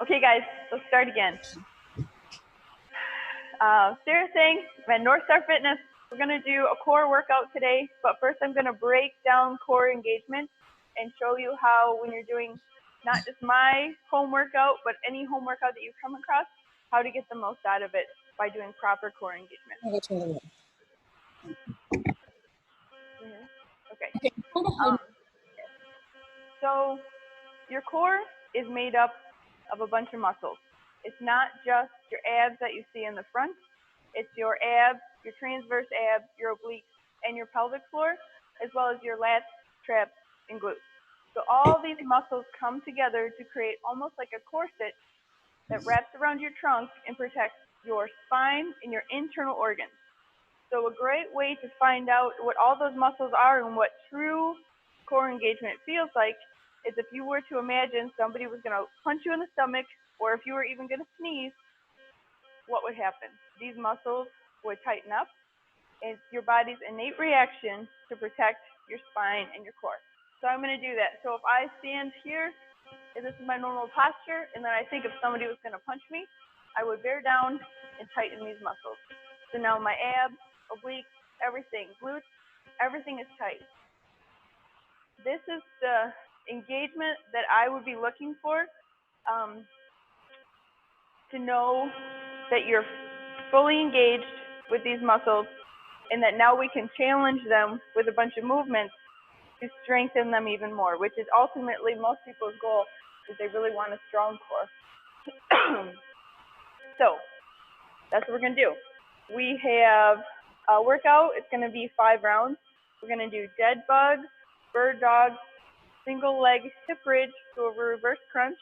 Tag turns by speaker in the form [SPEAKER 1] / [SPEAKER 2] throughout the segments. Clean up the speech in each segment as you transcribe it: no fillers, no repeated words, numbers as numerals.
[SPEAKER 1] Okay, guys, let's start again. Sarah Sang, I'm at North Star Fitness. We're going to do a core workout today, but first I'm going to break down core engagement and show you how, when you're doing not just my home workout, but any home workout that you come across, how to get the most out of it by doing proper core engagement. Okay. So your core is made up of a bunch of muscles. It's not just your abs that you see in the front. It's your abs, your transverse abs, your obliques, and your pelvic floor, as well as your lats, traps, and glutes. So all these muscles come together to create almost like a corset that wraps around your trunk and protects your spine and your internal organs. So a great way to find out what all those muscles are and what true core engagement feels like is if you were to imagine somebody was going to punch you in the stomach, or if you were even going to sneeze, what would happen? These muscles would tighten up, and your body's innate reaction to protect your spine and your core. So I'm going to do that. So if I stand here, and this is my normal posture, and then I think if somebody was going to punch me, I would bear down and tighten these muscles. So now my abs, obliques, everything, glutes, everything is tight. This is the engagement that I would be looking for to know that you're fully engaged with these muscles, and that now we can challenge them with a bunch of movements to strengthen them even more, which is ultimately most people's goal, is they really want a strong core. So that's what we're going to do. We have a workout. It's going to be 5 rounds. We're going to do dead bug, bird dog, single leg hip bridge to a reverse crunch,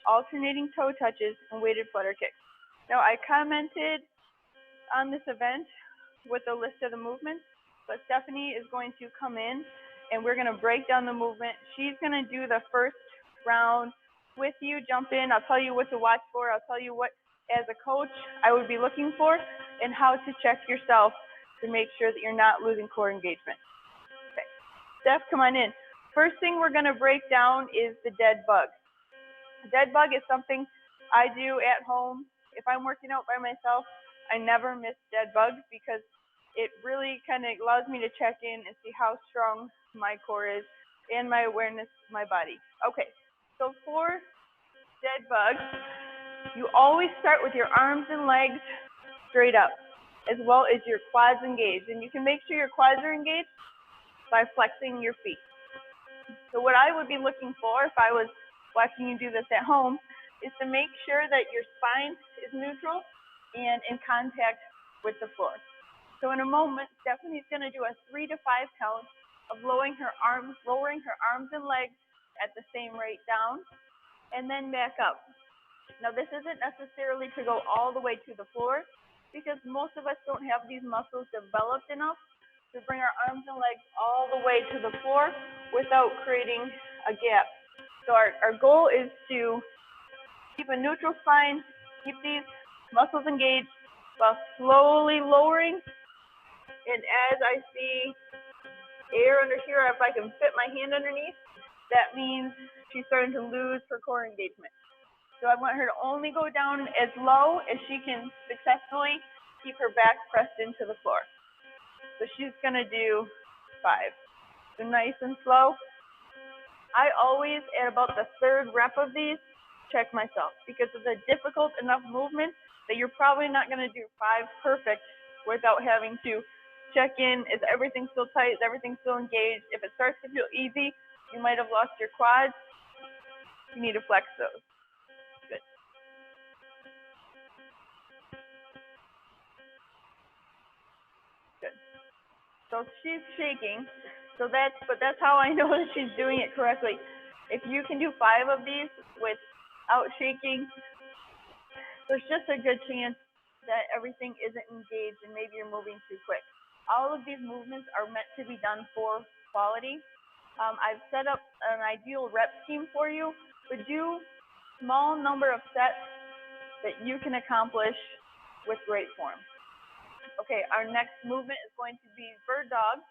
[SPEAKER 1] alternating toe touches, and weighted flutter kicks. Now, I commented on this event with a list of the movements, but Stephanie is going to come in and we're going to break down the movement. She's going to do the first round with you, jump in. I'll tell you what to watch for. I'll tell you what, as a coach, I would be looking for, and how to check yourself to make sure that you're not losing core engagement. Okay, Steph, come on in. First thing we're going to break down is the dead bug. Dead bug is something I do at home. If I'm working out by myself, I never miss dead bugs because it really kind of allows me to check in and see how strong my core is and my awareness of my body. Okay, so for dead bugs, you always start with your arms and legs straight up, as well as your quads engaged. And you can make sure your quads are engaged by flexing your feet. So what I would be looking for if I was watching you do this at home is to make sure that your spine is neutral and in contact with the floor. So in a moment, Stephanie's going to do a 3 to 5 count of lowering her arms and legs at the same rate down, and then back up. Now this isn't necessarily to go all the way to the floor, because most of us don't have these muscles developed enough to bring our arms and legs all the way to the floor without creating a gap. So our goal is to keep a neutral spine, keep these muscles engaged while slowly lowering. And as I see air under here, if I can fit my hand underneath, that means she's starting to lose her core engagement. So I want her to only go down as low as she can successfully keep her back pressed into the floor. So she's going to do 5. So nice and slow. I always, at about the 3rd rep of these, check myself, because it's a difficult enough movement that you're probably not going to do 5 perfect without having to check in. Is everything still tight? Is everything still engaged? If it starts to feel easy, you might have lost your quads. You need to flex those. Good. Good. So she's shaking. But that's how I know that she's doing it correctly. If you can do 5 of these without shaking, there's just a good chance that everything isn't engaged and maybe you're moving too quick. All of these movements are meant to be done for quality. I've set up an ideal rep scheme for you, but do small number of sets that you can accomplish with great form. Okay, our next movement is going to be bird dog.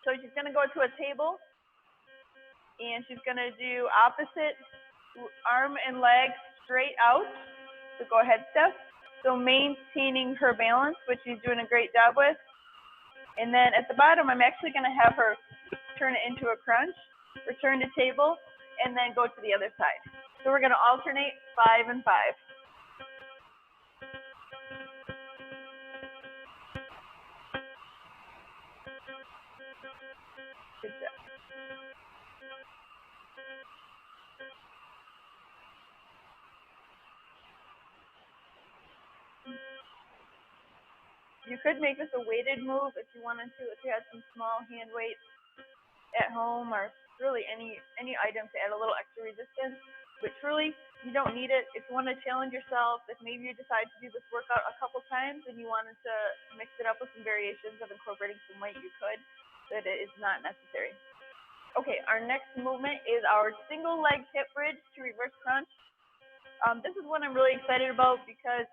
[SPEAKER 1] So she's going to go to a table, and she's going to do opposite arm and leg straight out. So go ahead, Steph. So maintaining her balance, which she's doing a great job with. And then at the bottom, I'm actually going to have her turn it into a crunch, return to table, and then go to the other side. So we're going to alternate 5 and 5. Good job. You could make this a weighted move if you wanted to, if you had some small hand weights at home, or really any item to add a little extra resistance. But truly, you don't need it. If you want to challenge yourself, if maybe you decide to do this workout a couple times and you wanted to mix it up with some variations of incorporating some weight, you could, but it is not necessary. Okay, our next movement is our single leg hip bridge to reverse crunch. This is one I'm really excited about because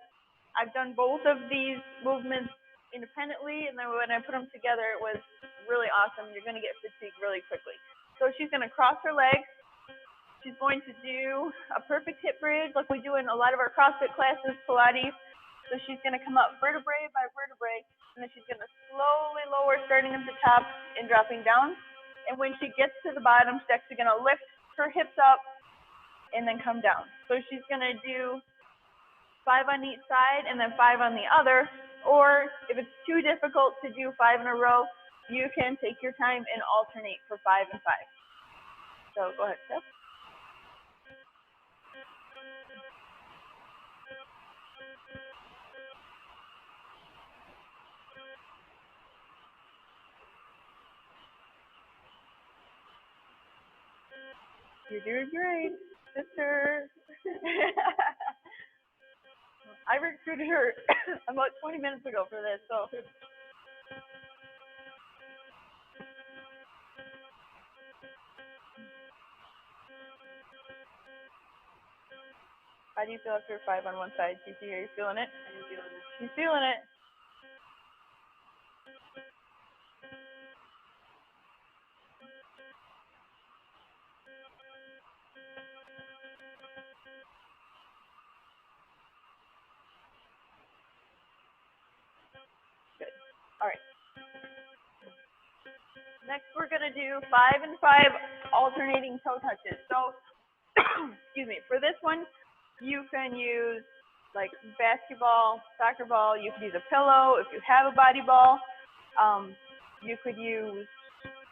[SPEAKER 1] I've done both of these movements independently, and then when I put them together, it was really awesome. You're going to get fatigued really quickly. So she's going to cross her legs. She's going to do a perfect hip bridge like we do in a lot of our CrossFit classes, Pilates. So she's going to come up vertebrae by vertebrae, and then she's going to slowly lower, starting at the top and dropping down. And when she gets to the bottom, she's actually going to lift her hips up and then come down. So she's going to do 5 on each side and then 5 on the other. Or if it's too difficult to do 5 in a row, you can take your time and alternate for 5 and 5. So go ahead, Steph. You're doing great, sister. I recruited her about 20 minutes ago for this, so. How do you feel after 5 on one side, TT? Are you feeling it? I'm feeling it. She's feeling it. Good. All right. Next, we're going to do 5 and 5 alternating toe touches. So, excuse me, for this one, you can use like basketball, soccer ball. You could use a pillow if you have a body ball. You could use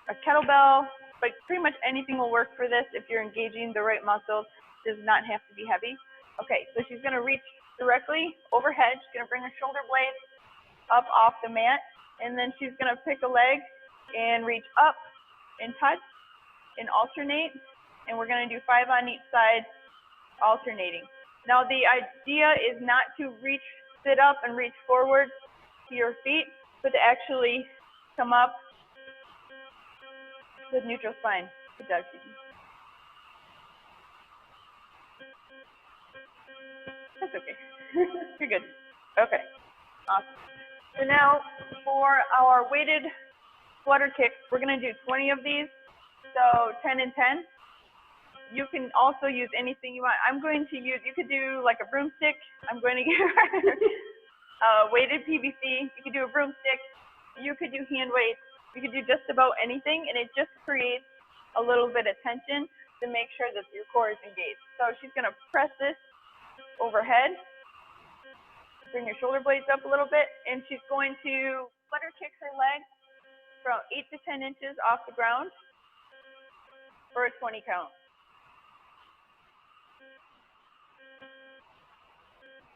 [SPEAKER 1] a kettlebell, but pretty much anything will work for this if you're engaging the right muscles. Does not have to be heavy. Okay, so she's going to reach directly overhead. She's going to bring her shoulder blades up off the mat, and then she's going to pick a leg and reach up and touch and alternate, and we're going to do 5 on each side, alternating. Now the idea is not to sit up and reach forward to your feet, but to actually come up with neutral spine. Good job, Kiki. That's okay. You're good. Okay. Awesome. So now for our weighted flutter kicks, we're going to do 20 of these. So 10 and 10. You can also use anything you want. I'm going to use, you could do like a broomstick. I'm going to give her weighted PVC. You could do a broomstick. You could do hand weights. You could do just about anything, and it just creates a little bit of tension to make sure that your core is engaged. So she's going to press this overhead. Bring your shoulder blades up a little bit, and she's going to flutter kick her leg from 8 to 10 inches off the ground for a 20 count.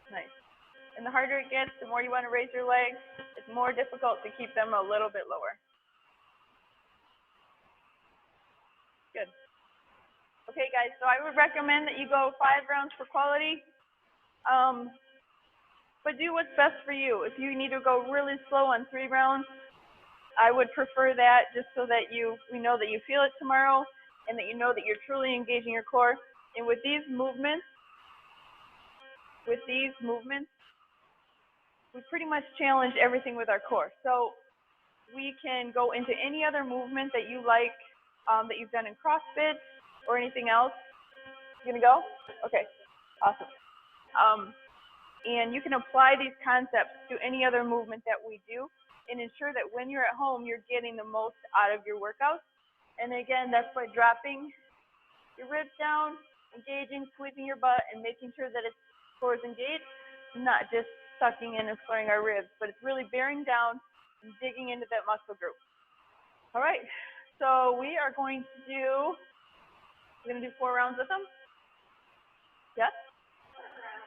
[SPEAKER 1] Nice. And the harder it gets, the more you want to raise your legs, it's more difficult to keep them a little bit lower. Good. Okay, guys, so I would recommend that you go 5 rounds for quality. But do what's best for you. If you need to go really slow on 3 rounds, I would prefer that just so that we know that you feel it tomorrow and that you know that you're truly engaging your core. And with these movements, we pretty much challenge everything with our core. So we can go into any other movement that you like, that you've done in CrossFit or anything else. You gonna go? Okay, awesome. And you can apply these concepts to any other movement that we do and ensure that when you're at home, you're getting the most out of your workouts. And again, that's by dropping your ribs down, engaging, sweeping your butt, and making sure that its core is engaged, not just sucking in and flaring our ribs, but it's really bearing down and digging into that muscle group. All right, so we are going to do, we're gonna do 4 rounds with them. Yes?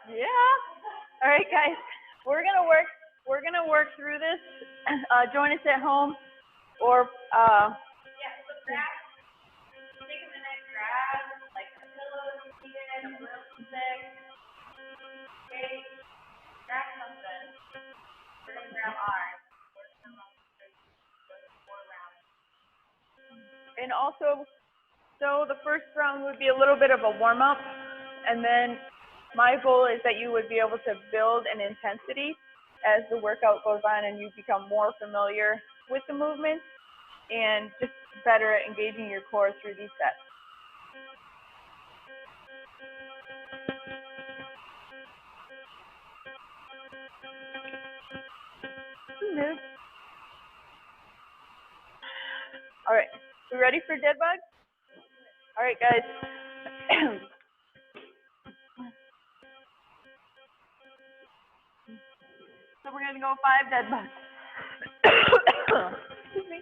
[SPEAKER 1] Yeah. All right, guys, we're gonna work through this. Join us at home, or yeah, so grab, take a minute, grab like a pillow if you need it, a broomstick, okay, grab something. We're gonna grab ours. And also, so the first round would be a little bit of a warm up, and then my goal is that you would be able to build an intensity as the workout goes on and you become more familiar with the movement and just better at engaging your core through these sets. All right, we ready for dead bug? All right, guys. So we're gonna go 5 dead bugs. Excuse me.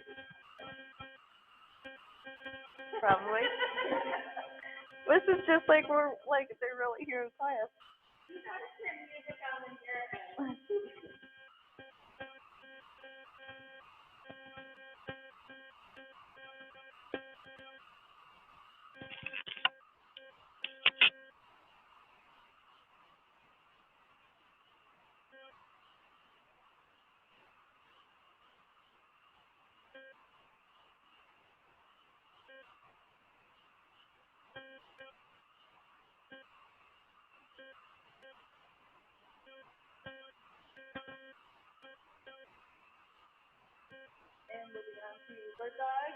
[SPEAKER 1] Probably. This is just like we're like they're really here in class. And moving on to bird dog.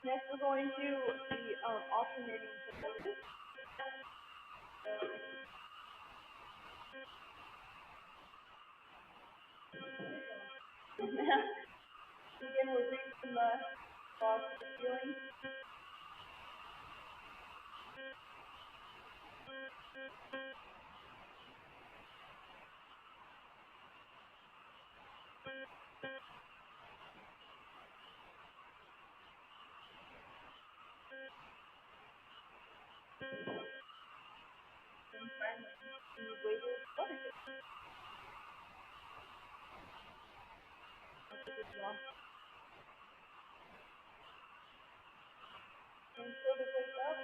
[SPEAKER 1] Next, we're going to the alternating poses. Again, we're reaching the ball to the ceiling. And finally, the weighted butterfly. Yeah. And fill the place up.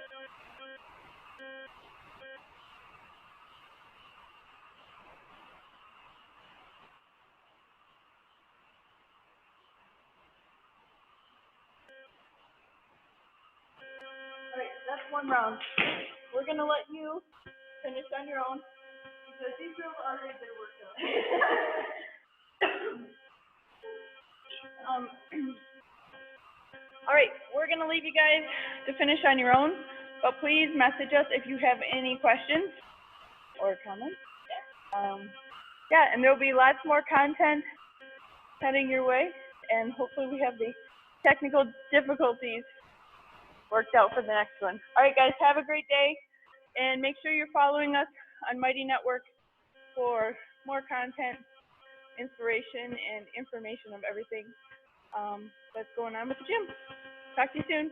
[SPEAKER 1] Alright, that's one round. We're gonna let you finish on your own because these girls already did their workout. Alright, we're gonna leave you guys to finish on your own, but please message us if you have any questions or comments. Yeah, and there'll be lots more content heading your way, and hopefully we have the technical difficulties worked out for the next one. All right, guys, have a great day, and make sure you're following us on Mighty Network for more content, inspiration, and information of everything that's going on with the gym. Talk to you soon.